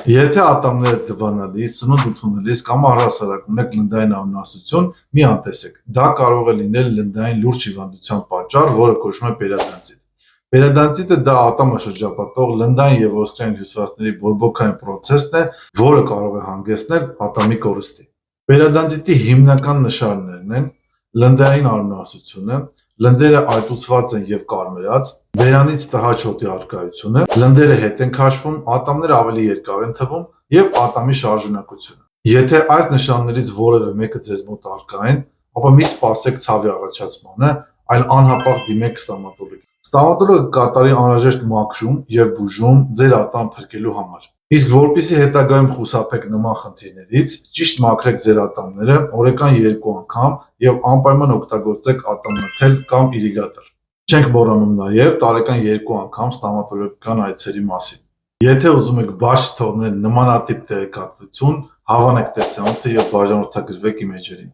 Եթե ատամները դվանալիս, սնունդ ընդունելիս կամ առհասարակ ունեք լնդային անունասություն, մի անտեսեք։ Դա կարող է լինել լնդային լուրջ հիվանդության պատճառ, որը կոչվում է պերիոդոնտիտ։ Պերիոդոնտիտը դա ատամը շրջապատող լնդային եւ ոսկրային հյուսվածքների բորբոքային պրոցեսն է, որը կարող է հանգեցնել ատամի կորստի։ Պերիոդոնտիտի հիմնական նշաններն են լնդային անունասությունը, լնդերը այտուցված են եւ կարմրած, բերանից տհաճ հոտի առկայությունը, լնդերը հետ են քաշվում, ատամները ավելի երկար են թվում եւ ատամի շարժունակությունը։ Եթե այս նշաններից որևէ մեկը ձեզ մոտ առկա են, ապա մի սպասեք ցավի առաջացմանը, այլ անհապաղ դիմեք ստոմատոլոգի։ Ստոմատոլոգը կատարի անհրաժեշտ մաքրում եւ բուժում ձեր ատամ փրկելու համար։ Իսկ որպեսզի հետագայում խուսափեք նման խնդիրներից, ճիշտ մաքրեք ձեր ատամները օրական 2 անգամ եւ անպայման օգտագործեք ատամնաթել կամ իրիգատոր։ Չենք մոռանում նաեւ տարեկան 2 անգամ ստոմատոլոգիական այցերի մասին։ Եթե ուզում եք բաց թողնել նմանատիպ տեղեկատվություն, հավանեք տեսանյութը եւ բաժանորդագրվեք իմ էջերին։